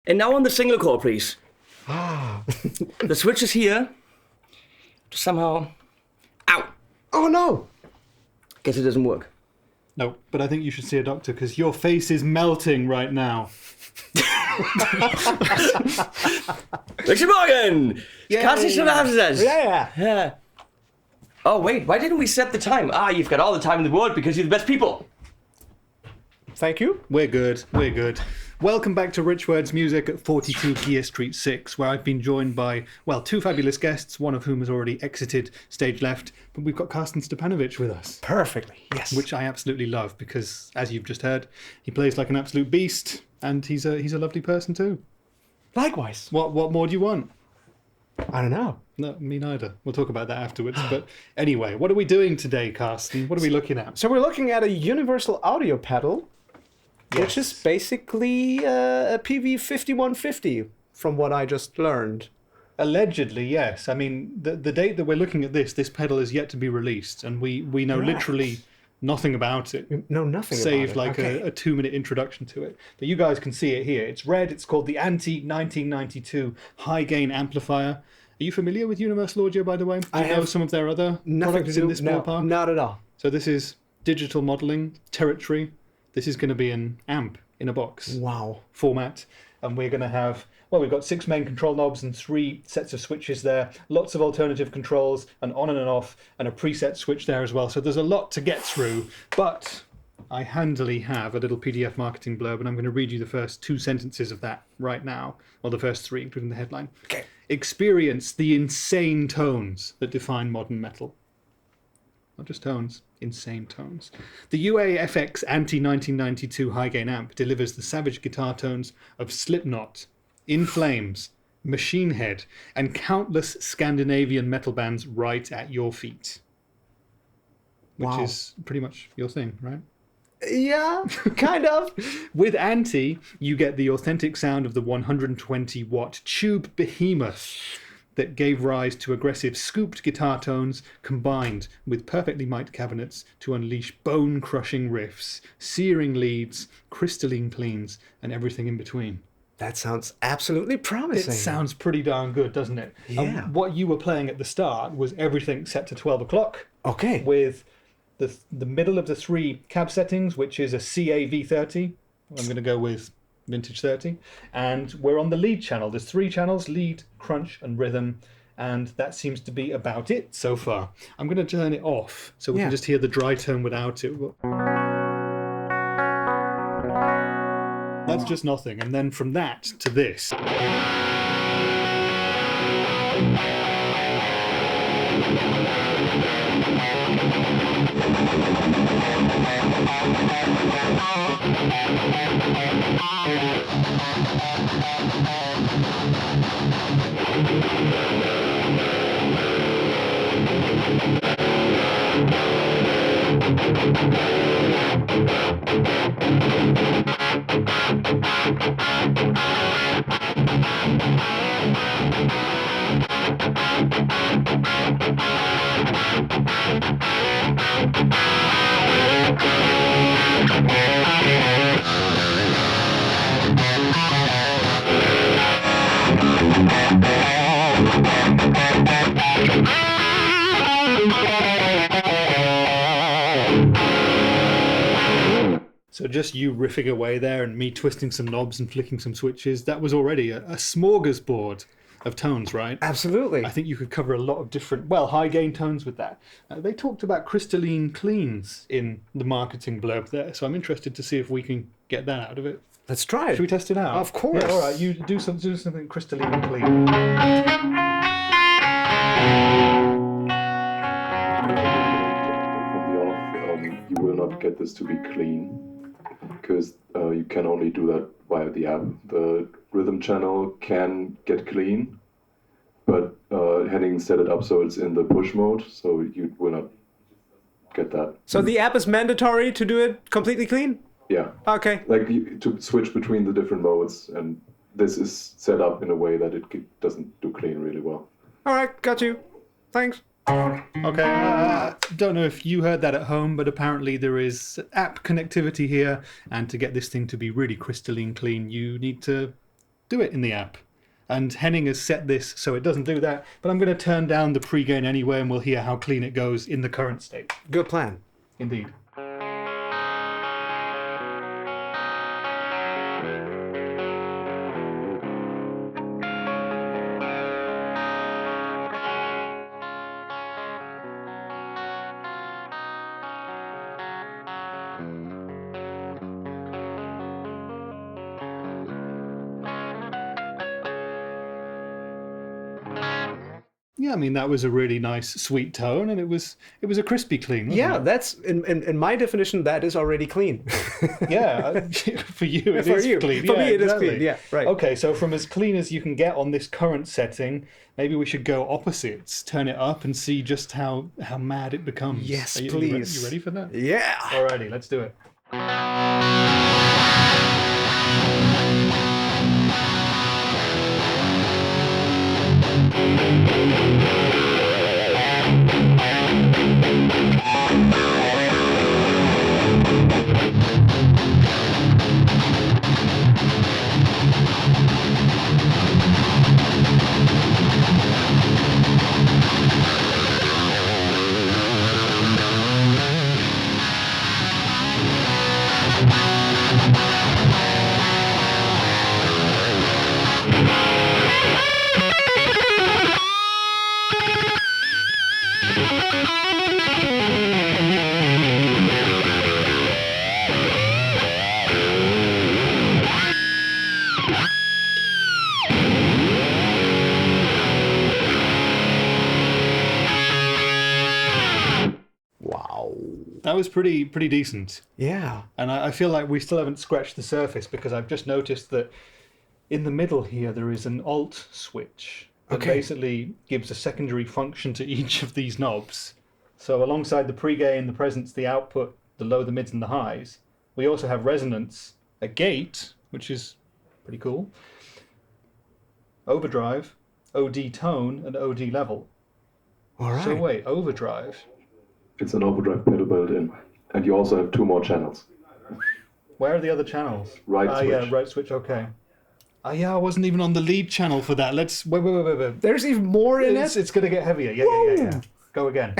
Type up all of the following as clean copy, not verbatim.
And now on the single core, please. Ah. The switch is here. Just somehow... Ow! Oh no! Guess it doesn't work. No, but I think you should see a doctor because your face is melting right now. Guten Morgen! Carsten Stepanowicz. Yeah. Oh, wait, why didn't we set the time? You've got all the time in the world because you're the best people. Thank you. We're good. Welcome back to Rich Words Music at 42 Gear Street 6, where I've been joined by, well, two fabulous guests, one of whom has already exited stage left, but we've got Carsten Stepanowicz with us. Perfectly, yes. Which I absolutely love because, as you've just heard, he plays like an absolute beast, and he's a lovely person too. Likewise. What more do you want? I don't know. No, me neither. We'll talk about that afterwards. But anyway, what are we doing today, Carsten? What are we looking at? So we're looking at a Universal Audio pedal, which is basically a Peavey 5150, from what I just learned. Allegedly, yes. I mean, the date that we're looking at this pedal is yet to be released, and we know literally nothing about it. No, nothing save about it. like a 2-minute introduction to it. But you guys can see it here. It's red. It's called the ANTI 1992 High Gain Amplifier. Are you familiar with Universal Audio, by the way? Do you know some of their other products in this ballpark? Not at all. So this is digital modeling territory. This is going to be an amp in a box format. And we're going to have, well, we've got 6 main control knobs and 3 sets of switches there. Lots of alternative controls, an on and an off, and a preset switch there as well. So there's a lot to get through. But I handily have a little PDF marketing blurb, and I'm going to read you the first 2 sentences of that right now. Well, the first 3, including the headline. Okay. Experience the insane tones that define modern metal. Not just tones, insane tones. The UAFX ANTI 1992 high gain amp delivers the savage guitar tones of Slipknot, In Flames, Machine Head, and countless Scandinavian metal bands right at your feet. Which is pretty much your thing, right? Yeah, kind of. With ANTI, you get the authentic sound of the 120-watt tube behemoth that gave rise to aggressive scooped guitar tones combined with perfectly mic'd cabinets to unleash bone-crushing riffs, searing leads, crystalline cleans, and everything in between. That sounds absolutely promising. It sounds pretty darn good, doesn't it? Yeah. What you were playing at the start was everything set to 12 o'clock. Okay. With the middle of the 3 cab settings, which is a CA V30. I'm going to go with Vintage 30, and we're on the lead channel. There's 3 channels: lead, crunch, and rhythm, and that seems to be about it so far. I'm going to turn it off so we can just hear the dry tone without it. That's just nothing, and then from that to this. So just you riffing away there and me twisting some knobs and flicking some switches, that was already a smorgasbord of tones, right? Absolutely. I think you could cover a lot of different, high gain tones with that. They talked about crystalline cleans in the marketing blurb there, so I'm interested to see if we can get that out of it. Let's try it. Should we test it out? Of course. Yeah, all right, you do something crystalline and clean. From the off, you will not get this to be clean because you can only do that via the app. The rhythm channel can get clean, but Henning set it up so it's in the push mode, so you will not get that. So the app is mandatory to do it completely clean? Yeah. Okay. Like to switch between the different modes, and this is set up in a way that it doesn't do clean really well. All right, got you. Thanks. Okay, don't know if you heard that at home, but apparently there is app connectivity here, and to get this thing to be really crystalline clean, you need to do it in the app. And Henning has set this so it doesn't do that, but I'm going to turn down the pre-gain anyway, and we'll hear how clean it goes in the current state. Good plan. Indeed. Yeah, I mean, that was a really nice, sweet tone, and it was a crispy clean, wasn't it? That's in my definition, that is already clean. Yeah, for you it is clean. For yeah, me it exactly. is clean, yeah, right. Okay, so from as clean as you can get on this current setting, maybe we should go opposites, turn it up and see just how mad it becomes. Yes, You please. ready for that? Yeah. Alrighty, let's do it. That was pretty decent. Yeah. And I feel like we still haven't scratched the surface, because I've just noticed that in the middle here there is an alt switch that basically gives a secondary function to each of these knobs. So alongside the pre-gain, the presence, the output, the low, the mids, and the highs, we also have resonance, a gate, which is pretty cool, overdrive, OD tone, and OD level. All right. So wait, overdrive. It's an overdrive pedal built in. And you also have 2 more channels. Where are the other channels? Right switch. Yeah, right switch, okay. Yeah, I wasn't even on the lead channel for that. Let's... Wait. There's even more in it? It's going to get heavier. Yeah. Go again.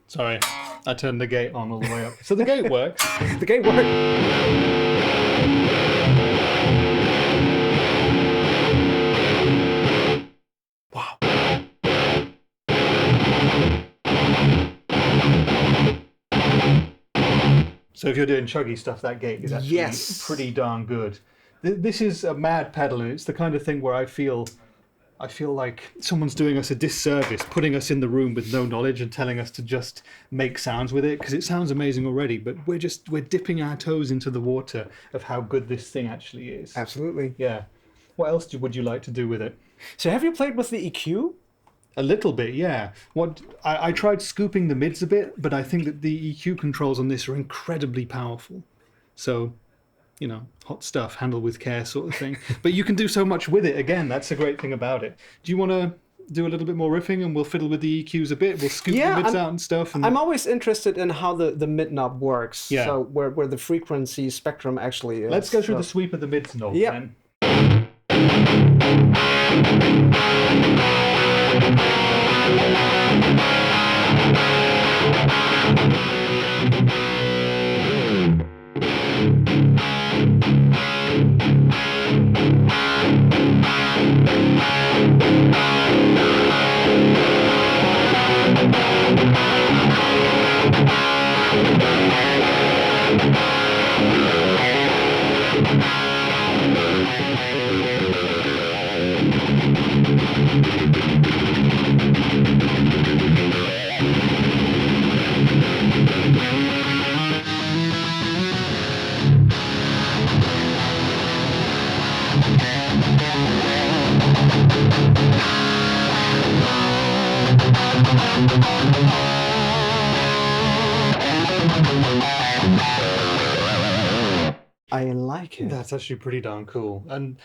Sorry, I turned the gate on all the way up. So the gate works. The gate works. So if you're doing chuggy stuff, that gate is actually pretty darn good. This is a mad pedal, and it's the kind of thing where I feel like someone's doing us a disservice, putting us in the room with no knowledge and telling us to just make sounds with it, because it sounds amazing already, but we're dipping our toes into the water of how good this thing actually is. Absolutely. Yeah. What else would you like to do with it? So have you played with the EQ? A little bit, yeah. I tried scooping the mids a bit, but I think that the EQ controls on this are incredibly powerful. So, you know, hot stuff, handle with care sort of thing. But you can do so much with it. Again, that's the great thing about it. Do you want to do a little bit more riffing, and we'll fiddle with the EQs a bit? We'll scoop the mids out and stuff. And... I'm always interested in how the mid knob works. Yeah. So where the frequency spectrum actually is. Let's go through the sweep of the mids knob then. like it. That's actually pretty darn cool. And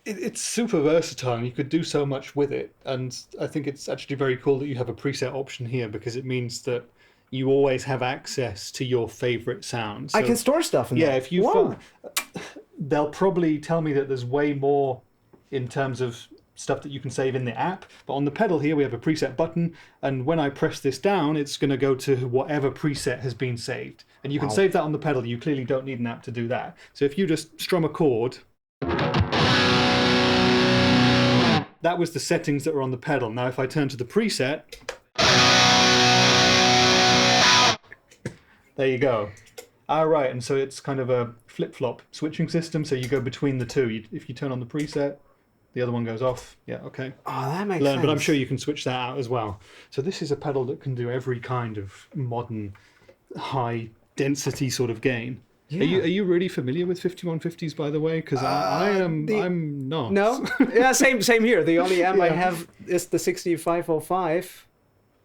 it's super versatile, and you could do so much with it. And I think it's actually very cool that you have a preset option here, because it means that you always have access to your favorite sounds. So, I can store stuff in there. yeah, if you Whoa. they'll probably tell me that there's way more in terms of stuff that you can save in the app, but on the pedal here we have a preset button, and when I press this down it's going to go to whatever preset has been saved, and you can save that on the pedal. You clearly don't need an app to do that. So if you just strum a chord, that was the settings that were on the pedal. Now if I turn to the preset, there you go. All right, and so it's kind of a flip-flop switching system, so you go between the two. If you turn on the preset, the other one goes off. Yeah, okay. Oh, that makes sense. But I'm sure you can switch that out as well. So this is a pedal that can do every kind of modern, high-density sort of gain. Yeah. Are you really familiar with 5150s, by the way? Because I'm not. No? Yeah, same here. The only amp I have is the 6505,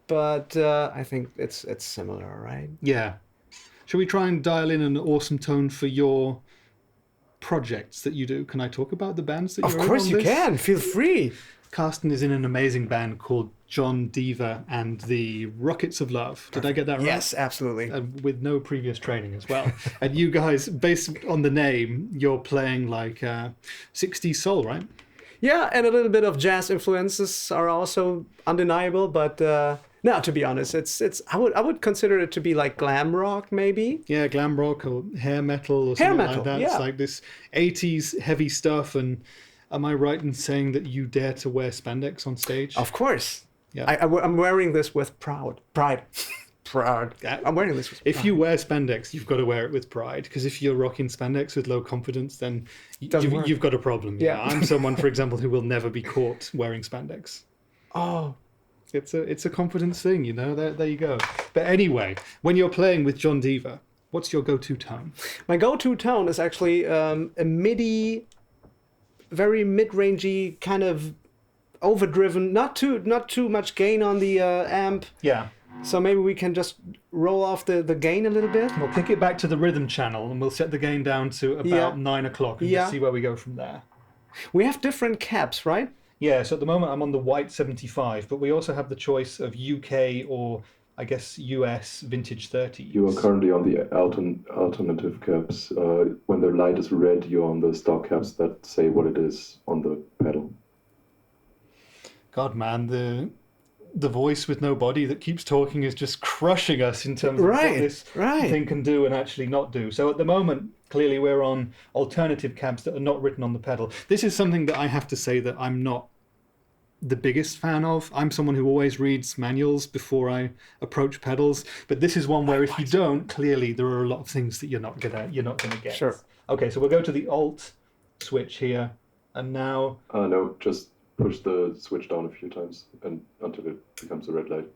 but I think it's similar, right? Yeah. Shall we try and dial in an awesome tone for your projects that you do? Can I talk about the bands that you're in? Of course on you this? can. Feel free. Carsten is in an amazing band called John Deaver and the Rockets of Love. Did I get that right? Yes, absolutely. With no previous training as well. And you guys, based on the name, you're playing like 60s soul, right? Yeah, and a little bit of jazz influences are also undeniable, but no, to be honest, it's I would consider it to be like glam rock, maybe. Yeah, glam rock or hair metal or Hair something metal, like that. yeah. It's like this 80s heavy stuff. And am I right in saying that you dare to wear spandex on stage? Of course. Yeah. I'm wearing this with pride. Proud. I'm wearing this with pride. If you wear spandex, you've got to wear it with pride, because if you're rocking spandex with low confidence, then Doesn't work. you've got a problem. Yeah. I'm someone, for example, who will never be caught wearing spandex. Oh, It's a confidence thing, you know. There you go. But anyway, when you're playing with John Deaver, what's your go-to tone? my go-to tone is actually a MIDI, very mid-rangey, kind of overdriven, not too much gain on the amp. Yeah. So maybe we can just roll off the gain a little bit. We'll kick it back to the rhythm channel, and we'll set the gain down to about Yeah. 9 o'clock and Yeah. just see where we go from there. We have different caps, right? Yeah, so at the moment I'm on the white 75, but we also have the choice of UK or, I guess, US vintage 30s. You are currently on the alternative caps. When the light is red, you're on the stock caps that say what it is on the pedal. God, man, the voice with no body that keeps talking is just crushing us in terms of what this thing can do and actually not do. So at the moment, clearly we're on alternative cabs that are not written on the pedal. This is something that I have to say that I'm not the biggest fan of. I'm someone who always reads manuals before I approach pedals, but this is one where if you don't, clearly there are a lot of things that you're not gonna get. Sure. Okay, so we'll go to the alt switch here, and now No, just push the switch down a few times and until it becomes a red light.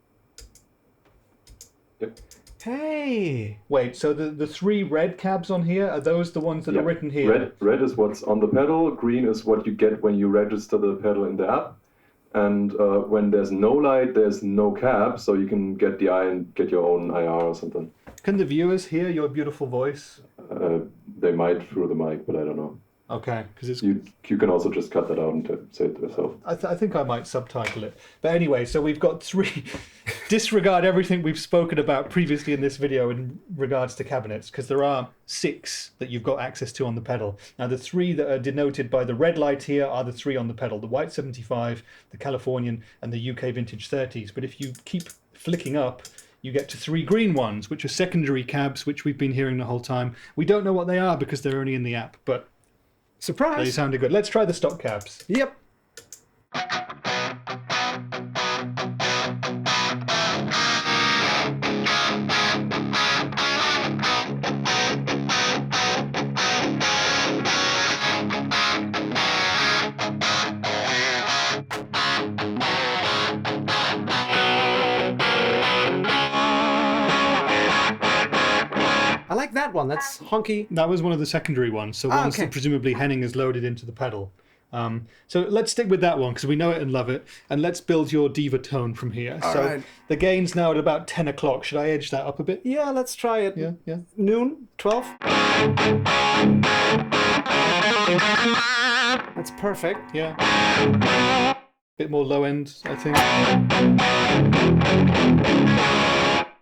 Yep. Hey. wait. So the 3 red cabs on here, are those the ones that are written here? Red is what's on the pedal. Green is what you get when you register the pedal in the app. And when there's no light, there's no cab, so you can get the eye and get your own IR or something. Can the viewers hear your beautiful voice? They might through the mic, but I don't know. Okay, because it's. You can also just cut that out and say it to yourself. I think I might subtitle it. But anyway, so we've got 3. Disregard everything we've spoken about previously in this video in regards to cabinets, because there are 6 that you've got access to on the pedal. Now, the 3 that are denoted by the red light here are the 3 on the pedal: the white 75, the Californian, and the UK vintage 30s. But if you keep flicking up, you get to 3 green ones, which are secondary cabs, which we've been hearing the whole time. We don't know what they are because they're only in the app, but Surprise. they sounded good. Let's try the stock cabs. Yep. I like that one. That's honky. That was one of the secondary ones, so ones okay. that presumably Henning has loaded into the pedal. So let's stick with that one because we know it and love it, and let's build your diva tone from here. So right. the gain's now at about 10 o'clock. Should I edge that up a bit? Yeah, let's try it. Yeah. Noon, 12. That's perfect. Yeah. Bit more low end, I think.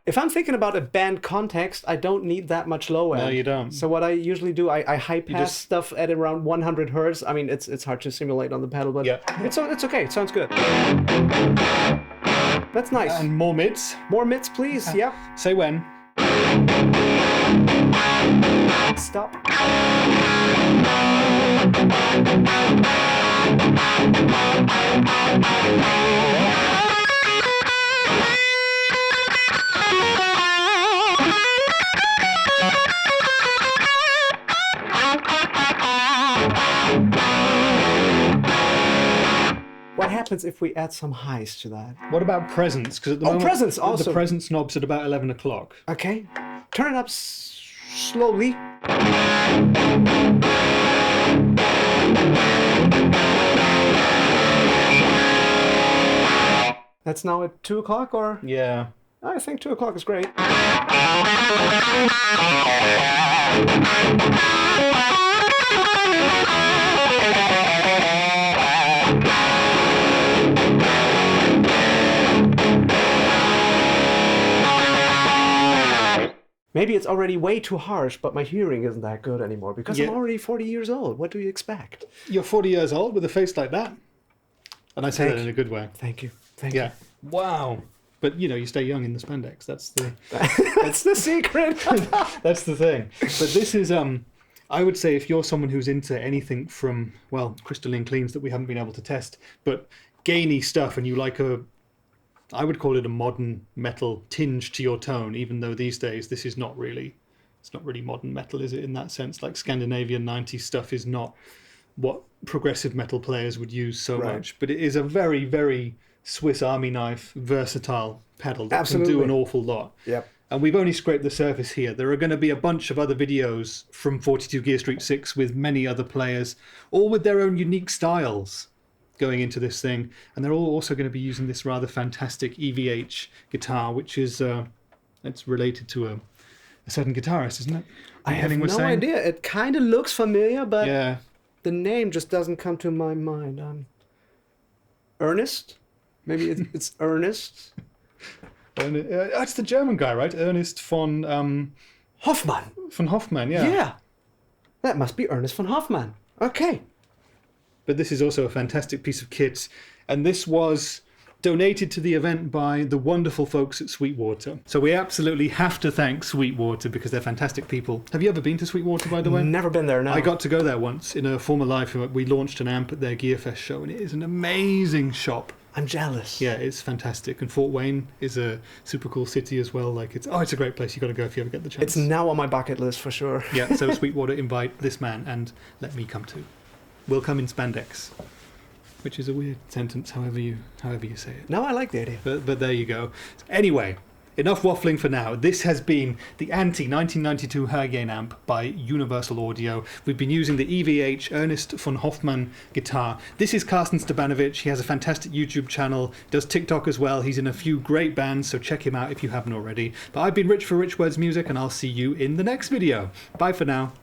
If I'm thinking about a band context, I don't need that much low end. No, you don't. So what I usually do, I high pass stuff at around 100 hertz. I mean, it's hard to simulate on the pedal, but it's okay. It sounds good. That's nice. And more mids. More mids, please. Yeah. Say when. Stop. What happens if we add some highs to that? What about presence? Because at the moment, presence also. The presence knob's at about 11 o'clock. Okay. Turn it up slowly. That's now at 2 o'clock, or? Yeah. I think 2 o'clock is great. Maybe it's already way too harsh, but my hearing isn't that good anymore because I'm already 40 years old. What do you expect? You're 40 years old with a face like that. And I say that in a good way. Thank you. Thank you. Wow. But, you know, you stay young in the spandex. That's the... That's the secret. That's the thing. But this is... I would say if you're someone who's into anything from, well, crystalline cleans that we haven't been able to test, but gainy stuff, and you like I would call it a modern metal tinge to your tone, even though these days this is not really, it's not really modern metal, is it, in that sense? Like Scandinavian 90s stuff is not what progressive metal players would use so much, but it is a very, very Swiss Army knife, versatile pedal that can do an awful lot. Yep. And we've only scraped the surface here. There are going to be a bunch of other videos from 42 Gear Street 6 with many other players, all with their own unique styles going into this thing. And they're all also going to be using this rather fantastic EVH guitar, which is it's related to a certain guitarist, isn't it? I have no idea. It kind of looks familiar, but the name just doesn't come to my mind. Ernest? Maybe it's Ernest? It's the German guy, right? Ernest von... Hoffmann. Von Hoffmann, yeah. Yeah. That must be Ernest von Hoffmann. Okay. But this is also a fantastic piece of kit. And this was donated to the event by the wonderful folks at Sweetwater. So we absolutely have to thank Sweetwater because they're fantastic people. Have you ever been to Sweetwater, by the way? Never been there, no. I got to go there once in a former life. We launched an amp at their Gearfest show, and it is an amazing shop. I'm jealous. Yeah, it's fantastic. And Fort Wayne is a super cool city as well. Like it's a great place. You got to go if you ever get the chance. It's now on my bucket list for sure. Yeah, so Sweetwater invite this man and let me come too. We'll come in spandex, which is a weird sentence, however you say it. No, I like the idea. But there you go. Anyway, enough waffling for now. This has been the Anti 1992 Halen amp by Universal Audio. We've been using the EVH Ernest von Hoffmann guitar. This is Carsten Stepanowicz. He has a fantastic YouTube channel, does TikTok as well. He's in a few great bands, so check him out if you haven't already. But I've been Rich for Rich Words Music, and I'll see you in the next video. Bye for now.